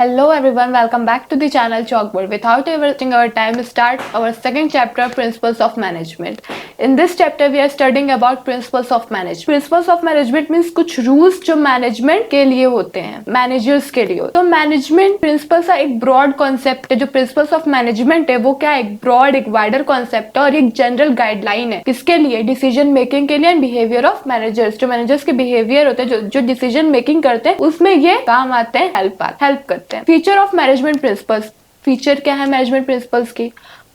Hello everyone, welcome back to the channel Chalkboard. Without wasting our time, we start our second chapter, Principles of Management. In this chapter, we are studying about Principles of Management. Principles of Management means कुछ rules जो management के लिए होते हैं, managers के लिए. तो management principles का एक broad concept है. जो Principles of Management है वो क्या एक broad, एक wider concept है और एक general guideline है. किसके लिए? Decision making के लिए and behavior of managers. जो managers के behavior होते हैं, जो decision making करते हैं, उसमें ये काम आते हैं, help करते हैं. Feature of management principles. Feature क्या है मैनेजमेंट प्रिंसिपल्स की?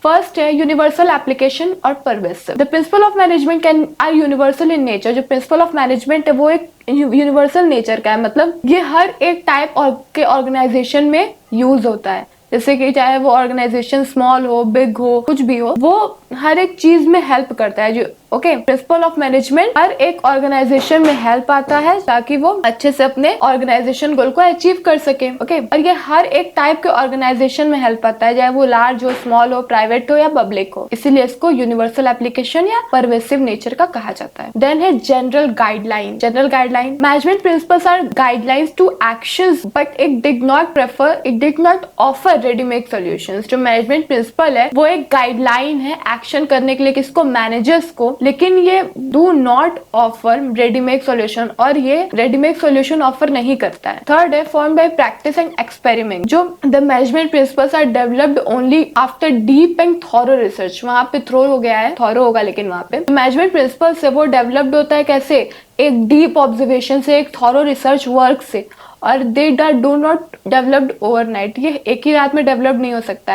फर्स्ट है यूनिवर्सल एप्लीकेशन और pervasive. The principle of management can are universal in nature. जो प्रिंसिपल ऑफ मैनेजमेंट है वो एक यूनिवर्सल नेचर का है, मतलब ये हर एक टाइप के ऑर्गेनाइजेशन में यूज होता है. जैसे कि चाहे वो ऑर्गेनाइजेशन स्मॉल हो, बिग हो, कुछ भी हो, वो हर एक चीज में हेल्प करता है. जो प्रिंसिपल ऑफ मैनेजमेंट हर एक ऑर्गेनाइजेशन में हेल्प आता है ताकि वो अच्छे से अपने ऑर्गेनाइजेशन गोल को अचीव कर सके. और ये हर एक टाइप के ऑर्गेनाइजेशन में हेल्प आता है, चाहे वो लार्ज हो, स्मॉल हो, प्राइवेट हो या पब्लिक हो. इसीलिए इसको यूनिवर्सल एप्लीकेशन या परवेसिव नेचर का कहा जाता है. देन है general guideline. General guideline management principles are guidelines to actions but it did not offer readymade solutions. जो मैनेजमेंट प्रिंसिपल है वो एक गाइडलाइन है एक्शन करने के लिए किसको? मैनेजर्स को. लेकिन ये do not offer readymade solution और ये रेडीमेड सॉल्यूशन ऑफर नहीं करता है. थर्ड है form by practice and experiment. जो the management principles are developed only after deep and thorough research. वहां पे थ्रो हो गया है, थॉरो होगा लेकिन वहां पे मैनेजमेंट प्रिंसिपल्स है वो डेवलप्ड होता है कैसे? एक डीप ऑब्जर्वेशन से, एक थॉरो रिसर्च वर्क से. और they do not developed overnight. ये एक ही रात में डेवलप नहीं हो सकता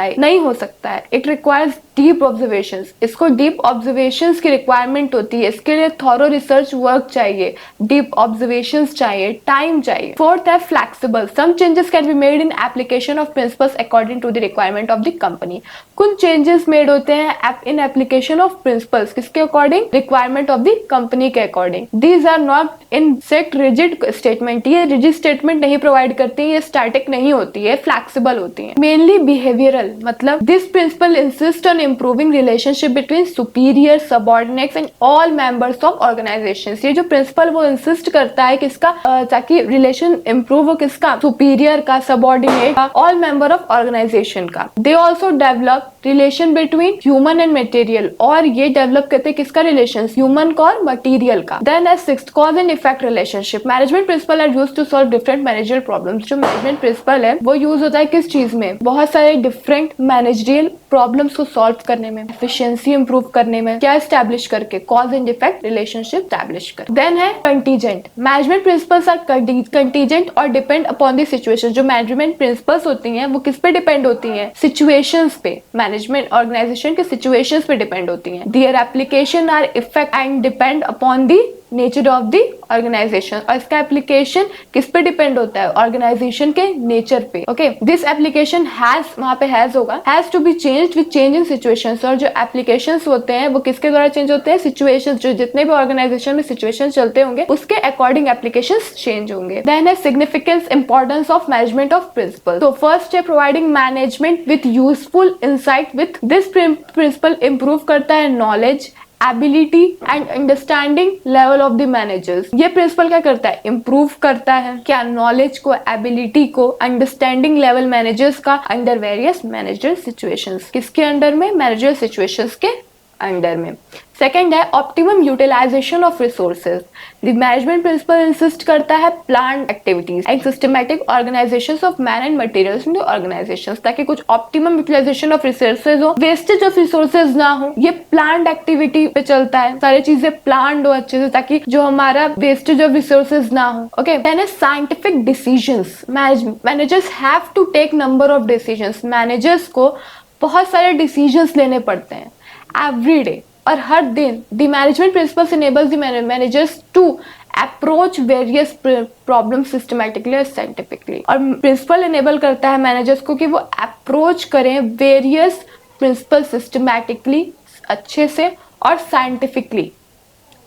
है. It requires deep observations. इसको डीप ऑब्जर्वेशंस की रिक्वायरमेंट होती है. इसके लिए थॉरो रिसर्च वर्क चाहिए, डीप ऑब्जर्वेशंस चाहिए, टाइम चाहिए. फोर्थ है flexible. Some changes can be made in application of principles according to the requirement of the company. कुछ चेंजेस मेड होते हैं इन एप्लीकेशन ऑफ प्रिंसिपल्स. किसके according? Requirement of the company के according. These are not in set rigid statement. ये rigid statement नहीं provide करती है, ये स्टैटिक नहीं होती है, फ्लेक्सिबल होती है. मेनली बिहेवियरल, मतलब this principle insist on improving relationship between superiors, subordinates and all members of organizations. ये जो प्रिंसिपल वो इंसिस्ट करता है किसका? ताकि रिलेशन इंप्रूव हो किसका? सुपीरियर का, सबॉर्डिनेट का, ऑल मेंबर ऑफ ऑर्गेनाइजेशन का. They also develop relation between human and material. और ये डेवलप करते हैं किसका रिलेशन? ह्यूमन का और मटेरियल का. देन है sixth cause and effect relationship. Management principle are used to solve different managerial problems. जो मैनेजमेंट प्रिंसिपल है वो यूज होता है किस चीज में? बहुत सारे डिफरेंट मैनेजरियल प्रॉब्लम्स को सॉल्व करने में, एफिशिएंसी इंप्रूव करने में. क्या एस्टैब्लिश करके? Cause and effect relationship establish कर. देन है contingent. Management principles are contingent और डिपेंड अपॉन द सिचुएशन. जो मैनेजमेंट प्रिंसिपल्स होती हैं वो किस पे डिपेंड होती हैं? सिचुएशंस पे. मैनेजमेंट ऑर्गेनाइजेशन के सिचुएशंस पे डिपेंड होती हैं. Their application are effect and depend upon the nature of the organisation. और इसका एप्लीकेशन किस पे डिपेंड होता है? ऑर्गेनाइजेशन के नेचर पे. ओके, दिस एप्लीकेशन हैज, वहां पे हैज होगा, has to be changed with change in situations. और जो एप्लीकेशंस होते हैं वो किसके द्वारा चेंज होते हैं? सिचुएशंस. जो जितने भी ऑर्गेनाइजेशन में सिचुएशन चलते होंगे उसके अकॉर्डिंग एप्लीकेशंस चेंज होंगे. देन है significance, importance of management of principle. तो फर्स्ट है providing management with useful insight. With this principle improve करता है knowledge, ability and understanding level of the managers. ये प्रिंसिपल क्या करता है? इंप्रूव करता है क्या? नॉलेज को, एबिलिटी को, अंडरस्टैंडिंग लेवल मैनेजर्स का अंडर वेरियस मैनेजर सिचुएशंस. किसके अंडर में? मैनेजर सिचुएशंस के अंडर में. सेकेंड है optimum utilisation of resources. The management principle insist करता है plan activities and systematic organisation of man and materials in the organisation. ताकि कुछ ऑप्टिमम यूटिलाइजेशन ऑफ रिसोर्सेज हो, वेस्टेज ऑफ रिसोर्सेज ना हो. ये प्लान एक्टिविटी पे चलता है, सारी चीजें प्लान हो अच्छे से ताकि जो हमारा वेस्टेज ऑफ रिसोर्सेज ना हो. Okay, then scientific decisions. Managers have to take number of decisions. Managers को बहुत सारे डिसीजंस लेने पड़ते हैं एवरी डे और हर दिन. The management principles enables the managers to approach various problem systematically और साइंटिफिकली. और प्रिंसिपल इनेबल करता है मैनेजर्स को कि वो अप्रोच करें वेरियस प्रिंसिपल सिस्टमैटिकली, अच्छे से और साइंटिफिकली,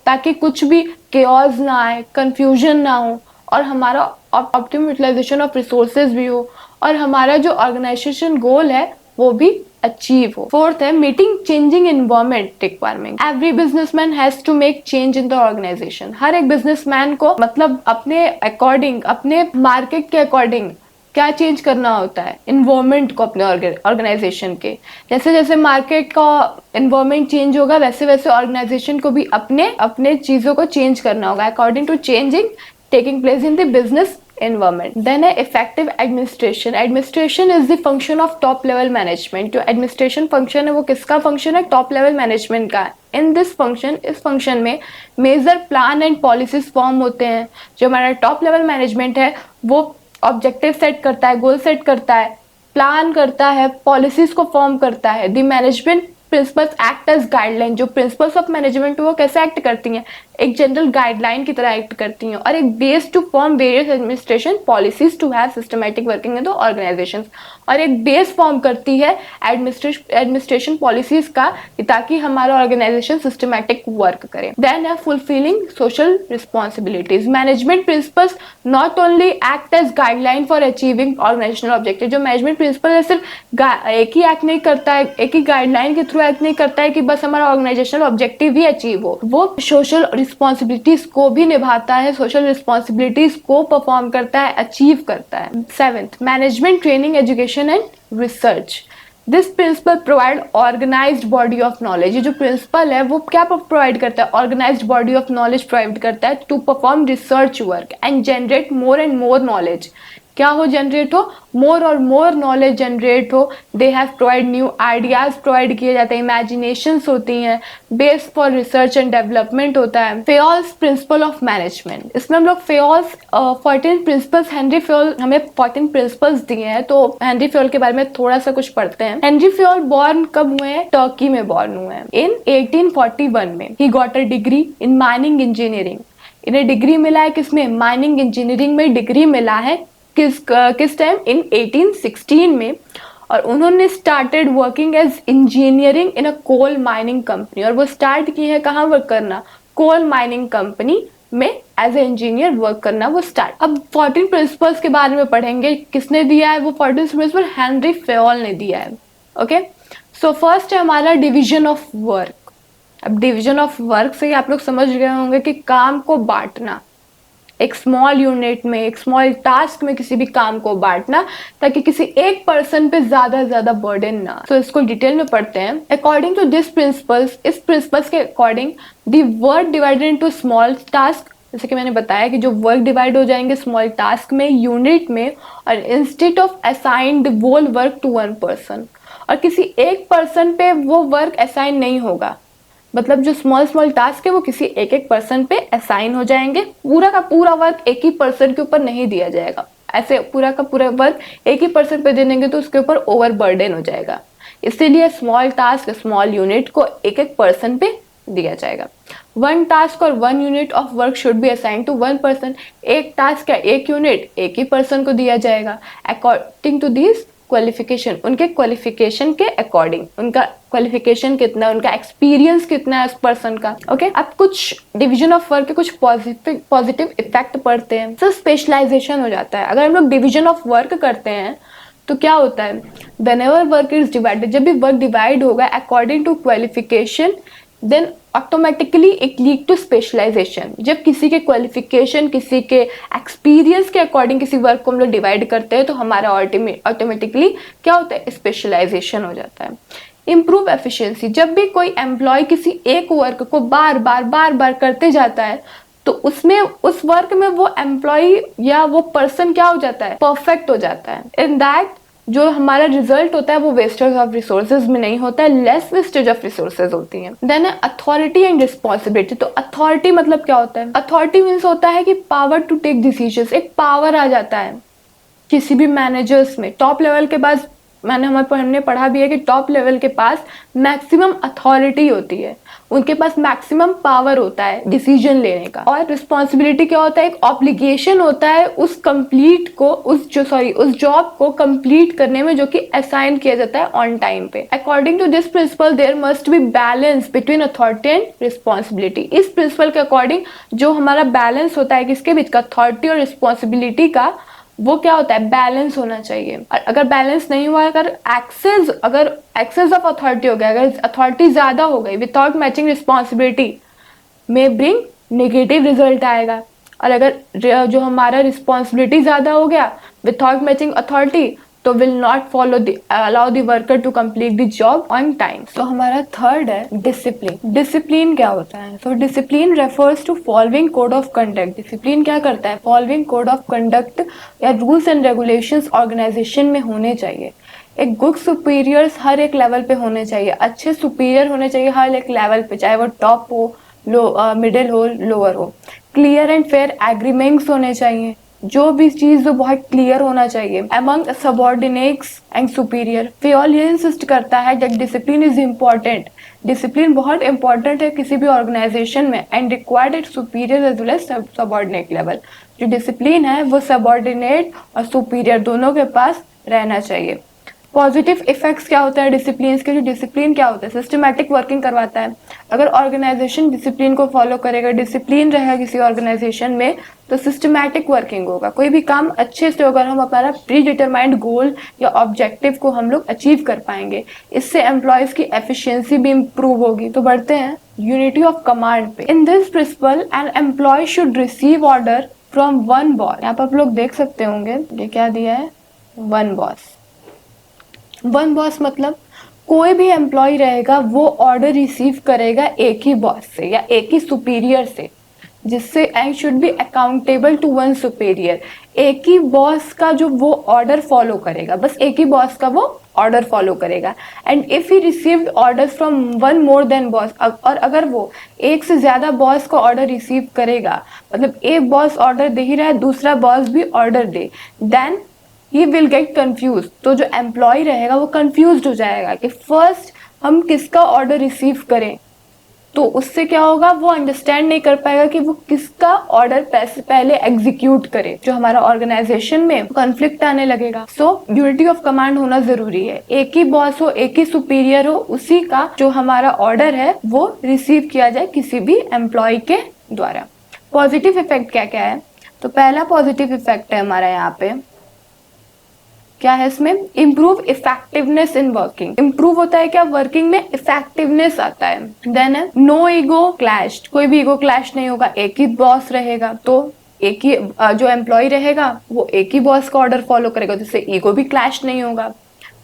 ताकि कुछ भी केओस ना आए, कंफ्यूजन ना हो और हमारा ऑप्टिमम यूटिलाइजेशन ऑफ रिसोर्सेज भी हो और हमारा जो ऑर्गेनाइजेशन गोल है वो भी अचीव हो. फोर्थ है meeting changing environment requirement. Every businessman has to make change in the organisation. हर एक बिजनेसमैन को मतलब अपने अकॉर्डिंग, अपने मार्केट के अकॉर्डिंग क्या चेंज करना होता है? इन्वायरमेंट को अपने ऑर्गेनाइजेशन के। जैसे जैसे मार्केट का इन्वायरमेंट चेंज होगा वैसे वैसे ऑर्गेनाइजेशन को भी अपने अपने चीज़ों को चेंज करना होगा according to changing taking place in the business environment. Then effective administration. Administration is the function of top level management. जो administration function है वो किसका function है? top level management का. In this function, इस function में major plan and policies form होते हैं. जो हमारा top level management है वो objective set करता है, goal set करता है, plan करता है, policies को form करता है. The management principles act as guideline. जो प्रिंसिपल्स ऑफ मैनेजमेंट वो कैसे एक्ट करती हैं? एक जनरल गाइडलाइन की तरह एक्ट करती हैं और एक base to form various administration policies to have systematic working in the organisations. और एक बेस फॉर्म करती है एडमिनिस्ट्रेशन पॉलिसीज का ताकि हमारा ऑर्गेनाइजेशन सिस्टमैटिक वर्क करे. देन है fulfilling social responsibilities. Management principles not only act as guideline for achieving organisational objective. जो मैनेजमेंट प्रिंसिपल है सिर्फ एक ही एक्ट नहीं करता है, एक ही गाइडलाइन के थ्रू एक्ट नहीं करता है कि बस हमारा ऑर्गेनाइजेशनल ऑब्जेक्टिव ही अचीव हो. वो सोशल रिस्पॉन्सिबिलिटीज को भी निभाता है, सोशल रिस्पॉन्सिबिलिटीज को परफॉर्म करता है, अचीव करता है. 7th management training education and research. This principle provide organised body of knowledge. ये जो प्रिंसिपल है वो क्या प्रोवाइड करता है? Organised body of knowledge provide करता है to perform research work and generate more and more knowledge. क्या हो? जनरेट हो, मोर और मोर नॉलेज जनरेट हो. They have provide new ideas provide किए जाते हैं, इमेजिनेशंस होती हैं, base for research and development होता है. फेयोल्स प्रिंसिपल ऑफ मैनेजमेंट. इसमें हम लोग फेयोल्स 14 प्रिंसिपल्स, हेनरी फेयोल हमें 14 प्रिंसिपल्स दिए हैं तो हेनरी फेयोल के बारे में थोड़ा सा कुछ पढ़ते हैं. हेनरी फेयोल बॉर्न कब हुए हैं? टर्की में बॉर्न हुए हैं इन 1841 में. He got a degree in mining engineering. इन्हें डिग्री मिला है किसमें? माइनिंग इंजीनियरिंग में डिग्री मिला है. किस टाइम? इन 1816 में. और उन्होंने started working as engineering in a coal mining company. और वो स्टार्ट की है कहाँ वर्क करना? कोल माइनिंग कंपनी में एज ए इंजीनियर वर्क करना वो स्टार्ट. अब 14 प्रिंसिपल्स के बारे में पढ़ेंगे. किसने दिया है वो 14 प्रिंसिपल? हेनरी फेयोल ने दिया है. ओके, सो फर्स्ट है हमारा डिविजन ऑफ वर्क. अब डिविजन ऑफ वर्क से आप लोग समझ गए होंगे कि काम को बांटना, एक स्मॉल यूनिट में, एक स्मॉल टास्क में किसी भी काम को बांटना ताकि किसी एक पर्सन पे ज्यादा बर्डन ना. तो इसको डिटेल में पढ़ते हैं. अकॉर्डिंग टू दिस प्रिंसिपल्स, इस प्रिंसिपल्स के according the work divided into small task. जैसे कि मैंने बताया कि जो वर्क डिवाइड हो जाएंगे स्मॉल टास्क में, यूनिट में, और instead of assign the whole work to one person. और किसी एक पर्सन पे वो वर्क असाइन नहीं होगा. मतलब जो स्मॉल टास्क है वो किसी एक पर्सन पे असाइन हो जाएंगे. पूरा का पूरा वर्क एक ही पर्सन के ऊपर नहीं दिया जाएगा. ऐसे पूरा का पूरा वर्क एक ही पर्सन पे दे देंगे तो उसके ऊपर ओवर बर्डन हो जाएगा. इसीलिए स्मॉल टास्क, स्मॉल यूनिट को एक पर्सन पे दिया जाएगा. वन टास्क और one unit of work should be assign to one person. एक टास्क या एक यूनिट एक ही पर्सन को दिया जाएगा अकॉर्डिंग टू दिस क्वालिफिकेशन. उनके क्वालिफिकेशन के अकॉर्डिंग, उनका क्वालिफिकेशन कितना, उनका एक्सपीरियंस कितना है उस पर्सन का. ओके, अब कुछ डिवीजन ऑफ वर्क के कुछ पॉजिटिव इफेक्ट पड़ते हैं. सो स्पेशलाइजेशन हो जाता है. अगर हम लोग डिवीजन ऑफ वर्क करते हैं तो क्या होता है? व्हेनेवर वर्क इज डिवाइडेड, जब भी वर्क डिवाइड होगा according to qualification, then automatically it lead to specialisation. जब किसी के क्वालिफिकेशन, किसी के एक्सपीरियंस के अकॉर्डिंग किसी वर्क को हम लोग डिवाइड करते हैं तो हमारा ऑटोमेटिकली क्या होता है? स्पेशलाइजेशन हो जाता है. Improve efficiency. जब भी कोई एम्प्लॉय किसी एक वर्क को बार बार करते जाता है तो उसमें, उस वर्क में वो एम्प्लॉय या वो पर्सन क्या हो जाता है? परफेक्ट हो जाता है. इन दैट जो हमारा रिजल्ट होता है वो वेस्टेज ऑफ रिसोर्सेज में नहीं होता है, लेस वेस्टेज ऑफ रिसोर्सेज होती हैं. Then authority and responsibility. तो अथॉरिटी मतलब क्या होता है? अथॉरिटी मीन्स होता है कि पावर टू टेक डिसीजंस. एक पावर आ जाता है किसी भी मैनेजर्स में. टॉप लेवल के पास, हमने पढ़ा भी है कि टॉप लेवल के पास मैक्सिमम अथॉरिटी होती है, उनके पास मैक्सिमम पावर होता है डिसीजन लेने का. और रिस्पॉन्सिबिलिटी क्या होता है? एक ऑब्लिगेशन होता है उस जॉब को कंप्लीट करने में जो कि असाइन किया जाता है ऑन टाइम पे. According to this principle there must be balance between authority and responsibility. इस प्रिंसिपल के अकॉर्डिंग जो हमारा बैलेंस होता है किसके बीच का? अथॉरिटी और रिस्पॉन्सिबिलिटी का, वो क्या होता है? बैलेंस होना चाहिए. और अगर बैलेंस नहीं हुआ, अगर एक्सेस ऑफ अथॉरिटी हो गया, अगर अथॉरिटी ज्यादा हो गई without matching responsibility may bring negative result आएगा. और अगर जो हमारा रिस्पॉन्सिबिलिटी ज़्यादा हो गया विदाउट मैचिंग अथॉरिटी तो will not follow allow the worker to complete the job on time. तो हमारा थर्ड है डिसिप्लिन। डिसिप्लिन क्या होता है? तो discipline refers to following code of conduct. Discipline क्या करता है? फॉलोइंग कोड ऑफ कंडक्ट या रूल्स एंड रेगुलेशंस ऑर्गेनाइजेशन में होने चाहिए। एक गुड सुपीरियर्स हर एक लेवल पे होने चाहिए, अच्छे सुपीरियर होने चाहिए हर एक लेवल पे, चाहे वो टॉप हो, मिडिल हो, लोअर हो। क्लियर एंड फेयर एग्रीमेंट्स होने चाहिए, जो भी चीज वो बहुत क्लियर होना चाहिए among subordinates and superior. Fayol ये इंसिस्ट करता है that discipline is important. Discipline बहुत इंपॉर्टेंट है किसी भी ऑर्गेनाइजेशन में and required at superior as well as subordinate level. जो डिसिप्लिन है वो सबॉर्डिनेट और सुपीरियर दोनों के पास रहना चाहिए। पॉजिटिव इफेक्ट्स क्या होता है डिसिप्लिन के? जो डिसिप्लिन क्या होता है? सिस्टमैटिक वर्किंग करवाता है। अगर ऑर्गेनाइजेशन डिसिप्लिन को फॉलो करेगा, डिसिप्लिन रहेगा किसी ऑर्गेनाइजेशन में, तो सिस्टमैटिक वर्किंग होगा, कोई भी काम अच्छे से होगा, हम अपना प्री डिटरमाइंड गोल या ऑब्जेक्टिव को हम लोग अचीव कर पाएंगे। इससे एम्प्लॉयज की एफिशिएंसी भी इम्प्रूव होगी। तो बढ़ते हैं यूनिटी ऑफ कमांड पे। In this principle an employee should receive order from one boss. यहाँ पर आप लोग देख सकते होंगे ये क्या दिया है, वन बॉस। वन बॉस मतलब कोई भी एम्प्लॉय रहेगा वो ऑर्डर रिसीव करेगा एक ही बॉस से या एक ही सुपीरियर से, जिससे and should be accountable to one superior. एक ही बॉस का जो वो ऑर्डर फॉलो करेगा, बस एक ही बॉस का वो ऑर्डर फॉलो करेगा। And if he received order from one more than boss, और अगर वो एक से ज्यादा बॉस का ऑर्डर रिसीव करेगा, मतलब एक बॉस ऑर्डर दे ही रहा है, दूसरा बॉस भी ऑर्डर दे, then he will get confuse. तो जो एम्प्लॉय रहेगा वो कंफ्यूज हो जाएगा कि फर्स्ट हम किसका ऑर्डर रिसीव करें, तो उससे क्या होगा, वो अंडरस्टैंड नहीं कर पाएगा कि वो किसका ऑर्डर पहले एग्जीक्यूट करे। जो हमारा ऑर्गेनाइजेशन में कॉन्फ्लिक्ट आने लगेगा। सो यूनिटी ऑफ कमांड होना जरूरी है। एक ही बॉस हो, एक ही सुपीरियर हो, उसी का जो हमारा ऑर्डर है वो रिसीव किया जाए किसी भी एम्प्लॉय के द्वारा। पॉजिटिव इफेक्ट क्या क्या है? तो पहला पॉजिटिव इफेक्ट है हमारा यहाँ पे क्या है, इसमें improve effectiveness in working. Improve होता है क्या? वर्किंग में इफेक्टिवनेस आता है। देन है नो ईगो क्लैश। कोई भी ईगो क्लैश नहीं होगा, एक ही बॉस रहेगा, तो एक ही जो एम्प्लॉय रहेगा वो एक ही बॉस का ऑर्डर फॉलो करेगा, जिससे ईगो भी क्लैश नहीं होगा।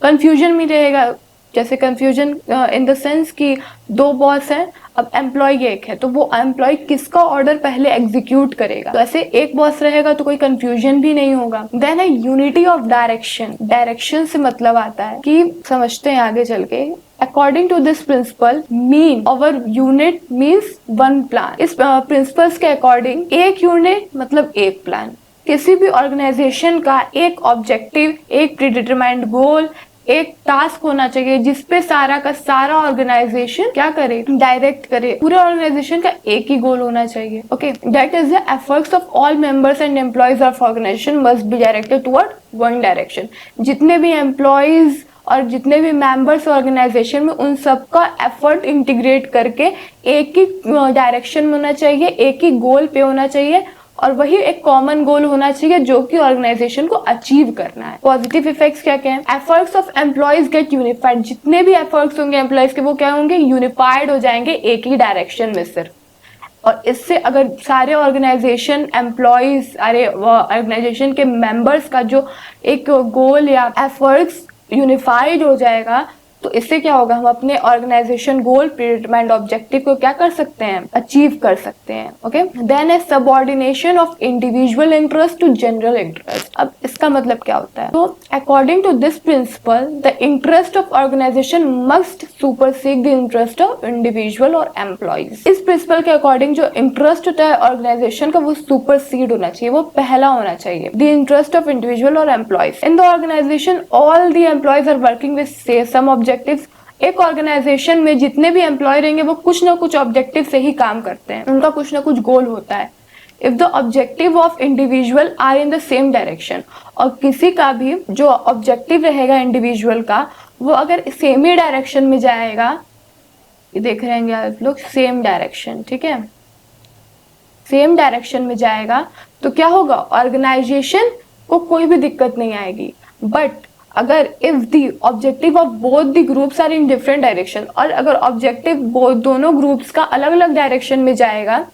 कंफ्यूजन भी रहेगा, जैसे कंफ्यूजन इन द सेंस कि दो बॉस हैं, अब एम्प्लॉय एक है, तो वो एम्प्लॉय किसका ऑर्डर पहले एग्जीक्यूट करेगा। तो ऐसे एक बॉस रहेगा तो कोई कंफ्यूजन भी नहीं होगा। देन है यूनिटी ऑफ डायरेक्शन। डायरेक्शन से मतलब आता है कि समझते हैं आगे चल के, according to this principle mean our unit means one plan. इस प्रिंसिपल्स के अकॉर्डिंग एक यूनिट मतलब एक प्लान। किसी भी ऑर्गेनाइजेशन का एक ऑब्जेक्टिव, एक प्रीडिटरमाइंड गोल, एक टास्क होना चाहिए जिसपे सारा का सारा ऑर्गेनाइजेशन क्या करे, डायरेक्ट करे। पूरे ऑर्गेनाइजेशन का एक ही गोल होना चाहिए। Okay, that is the efforts of all members and employees of organisation must be directed toward one direction. जितने भी एम्प्लॉयज और जितने भी मेंबर्स ऑर्गेनाइजेशन में, उन सबका एफर्ट इंटीग्रेट करके एक ही डायरेक्शन में होना चाहिए, एक ही गोल पे होना चाहिए, और वही एक कॉमन गोल होना चाहिए जो कि ऑर्गेनाइजेशन को अचीव करना है। पॉजिटिव इफेक्ट्स क्या क्या है? Efforts of employees get unified. जितने भी एफर्ट्स होंगे एम्प्लॉयज के वो क्या होंगे, यूनिफाइड हो जाएंगे एक ही डायरेक्शन में सिर्फ। और इससे अगर सारे ऑर्गेनाइजेशन एम्प्लॉयज, अरे ऑर्गेनाइजेशन के मेंबर्स का जो एक गोल या एफर्ट्स यूनिफाइड हो जाएगा, तो इससे क्या होगा, हम अपने ऑर्गेनाइजेशन गोल, प्रीडिटरमाइंड ऑब्जेक्टिव को क्या कर सकते हैं, अचीव कर सकते हैं। ओके, देन है subordination of individual interest to general interest. अब इसका मतलब क्या होता है? तो according to this principle the interest of organisation must supersede the interest of individual और एम्प्लॉयज। इस प्रिंसिपल के अकॉर्डिंग जो इंटरेस्ट होता है ऑर्गेनाइजेशन का वो सुपरसीड होना चाहिए, वो पहला होना चाहिए, द इंटरेस्ट ऑफ इंडिविजुअल और employees. In the organisation all the employees are working with some objectives. एक ऑर्गेनाइजेशन में जितने भी एम्प्लॉय रहेंगे वो कुछ ना कुछ ऑब्जेक्टिव से ही काम करते हैं, उनका कुछ ना कुछ गोल होता है। If the objective of individual are in the same direction, और किसी का भी जो ऑब्जेक्टिव रहेगा इंडिविजुअल का वो अगर सेम ही डायरेक्शन में जाएगा, ये देख रहे हैं आप लोग, सेम डायरेक्शन, ठीक है, सेम डायरेक्शन में जाएगा तो क्या होगा, ऑर्गेनाइजेशन को कोई भी दिक्कत नहीं आएगी। बट अगर if the objective of both the groups are in different direction, और अगर ऑब्जेक्टिव दोनों ग्रुप्स का अलग अलग डायरेक्शन में जाएगा,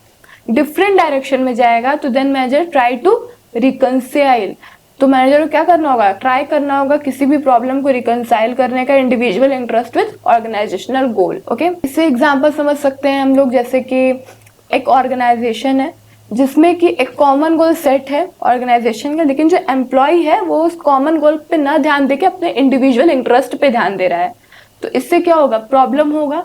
डिफरेंट डायरेक्शन में जाएगा तो then manager try to reconcile. तो मैनेजर को क्या करना होगा, ट्राई करना होगा किसी भी प्रॉब्लम को रिकंसाइल करने का individual interest with organisational goal. Okay, इससे एग्जांपल समझ सकते हैं हम लोग, जैसे कि एक ऑर्गेनाइजेशन है जिसमें कि एक कॉमन गोल सेट है ऑर्गेनाइजेशन का, लेकिन जो एम्प्लॉय है वो उस कॉमन गोल पे ना ध्यान देके अपने इंडिविजुअल इंटरेस्ट पे ध्यान दे रहा है। तो इससे क्या होगा, प्रॉब्लम होगा।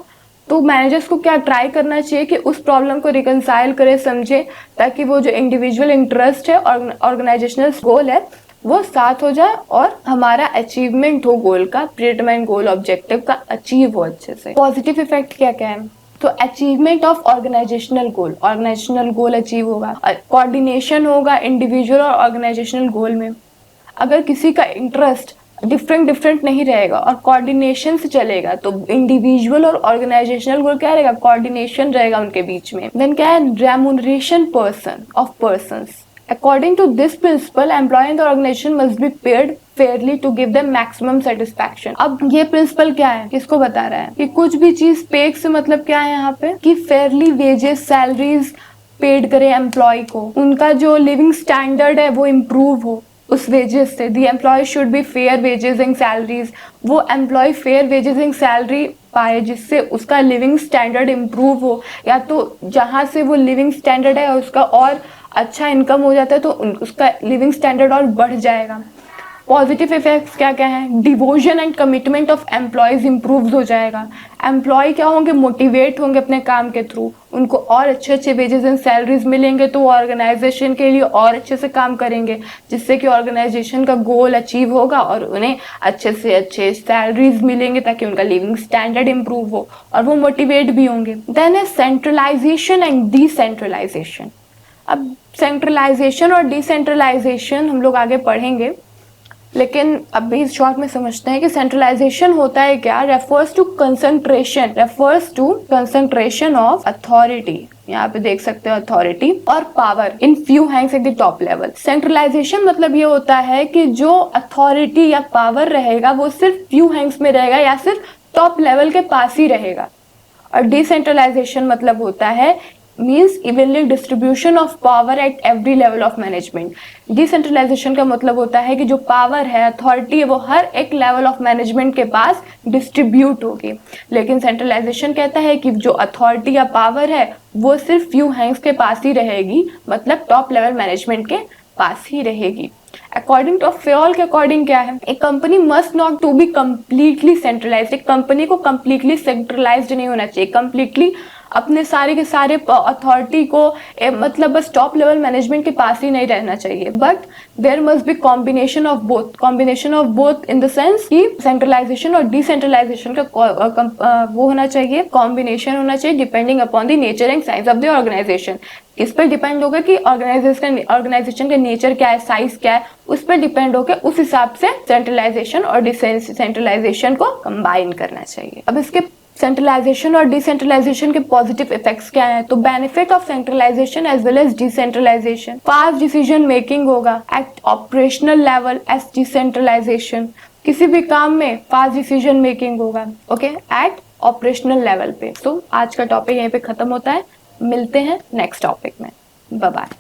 तो मैनेजर्स को क्या ट्राई करना चाहिए कि उस प्रॉब्लम को रिकंसाइल करे, समझे, ताकि वो जो इंडिविजुअल इंटरेस्ट है और ऑर्गेनाइजेशनल गोल है वो साथ हो जाए और हमारा अचीवमेंट हो गोल का, प्रीडिटरमाइंड गोल ऑब्जेक्टिव का अचीव हो अच्छे से। पॉजिटिव इफेक्ट क्या क्या है, तो achievement of organisational goal achieve होगा, कोऑर्डिनेशन होगा इंडिविजुअल और ऑर्गेनाइजेशनल गोल में। अगर किसी का इंटरेस्ट डिफरेंट नहीं रहेगा और कोऑर्डिनेशन से चलेगा तो इंडिविजुअल और ऑर्गेनाइजेशनल गोल क्या रहेगा, कोऑर्डिनेशन रहेगा उनके बीच में। देन क्या है, remuneration of persons. According to this principle, employee in the organization must be paid fairly to give them maximum satisfaction. अब ये प्रिंसिपल क्या है, किसको बता रहा है कि कुछ भी चीज पेड से मतलब क्या है यहाँ पे कि फेयरली वेजेस सैलरीज पेड करे एम्प्लॉय को, उनका जो लिविंग स्टैंडर्ड है वो इम्प्रूव हो उस वेजेस से। The employ should be fair wages and salaries, वो employ fair wages and salary पाए जिससे उसका लिविंग स्टैंडर्ड इम्प्रूव हो, या तो जहाँ से वो लिविंग स्टैंडर्ड है उसका और अच्छा इनकम हो जाता है तो उसका लिविंग स्टैंडर्ड और बढ़ जाएगा। पॉजिटिव इफेक्ट्स क्या क्या है, devotion and commitment of employees improve हो जाएगा। एम्प्लॉय क्या होंगे, मोटिवेट होंगे अपने काम के थ्रू, उनको और अच्छे वेजेस एंड सैलरीज मिलेंगे तो वो ऑर्गेनाइजेशन के लिए और अच्छे से काम करेंगे, जिससे कि ऑर्गेनाइजेशन का गोल अचीव होगा और उन्हें अच्छे से अच्छे सैलरीज मिलेंगे ताकि उनका लिविंग स्टैंडर्ड इम्प्रूव हो और वो मोटिवेट भी होंगे। देन है सेंट्रलाइजेशन एंड डिसेंट्रलाइजेशन। अब सेंट्रलाइजेशन और डिसेंट्रलाइजेशन हम लोग आगे पढ़ेंगे, लेकिन अभी शॉर्ट में समझते हैं कि सेंट्रलाइजेशन होता है क्या, refers to concentration of authority. यहाँ पे देख सकते हो अथॉरिटी और power in few hands at the top level. Centralisation मतलब ये होता है कि जो अथॉरिटी या पावर रहेगा वो सिर्फ फ्यू हैंड्स में रहेगा या सिर्फ टॉप लेवल के पास ही रहेगा। और डिसेंट्रलाइजेशन मतलब होता है means evenly distribution of power at every level of management. Decentralisation का मतलब होता है कि जो पावर है, अथॉरिटी है, वो हर एक लेवल ऑफ मैनेजमेंट के पास डिस्ट्रीब्यूट होगी। लेकिन सेंट्रलाइजेशन कहता है कि जो अथॉरिटी या पावर है वो सिर्फ फ्यू हैंड्स के पास ही रहेगी, मतलब टॉप लेवल मैनेजमेंट के पास ही रहेगी। अकॉर्डिंग टू फेयल के अकॉर्डिंग क्या है, एक company must not to be completely centralised. एक कंपनी को कंप्लीटली सेंट्रलाइज्ड नहीं होना चाहिए, कंप्लीटली अपने सारे के सारे अथॉरिटी को मतलब बस टॉप लेवल मैनेजमेंट के पास ही नहीं रहना चाहिए, but there must be combination of both in the sense कि सेंट्रलाइजेशन और डिसेंट्रलाइजेशन का वो होना चाहिए, कॉम्बिनेशन होना चाहिए, depending upon the nature and size of the organisation. इस पर डिपेंड होगा कि ऑर्गेनाइजेशन का नेचर क्या है, साइज क्या है, उस पर डिपेंड होकर उस हिसाब से सेंट्रलाइजेशन और डिसेंट्रलाइजेशन को कंबाइन करना चाहिए। अब इसके सेंट्रलाइजेशन और डिसेंट्रलाइजेशन के पॉजिटिव इफेक्ट्स क्या हैं, तो benefit of centralisation as well as decentralisation, fast decision making होगा at operational level as decentralisation. किसी भी काम में फास्ट डिसीजन मेकिंग होगा, ओके, एट ऑपरेशनल लेवल पे। तो आज का टॉपिक यहीं पे खत्म होता है, मिलते हैं नेक्स्ट टॉपिक में, बाय बाय।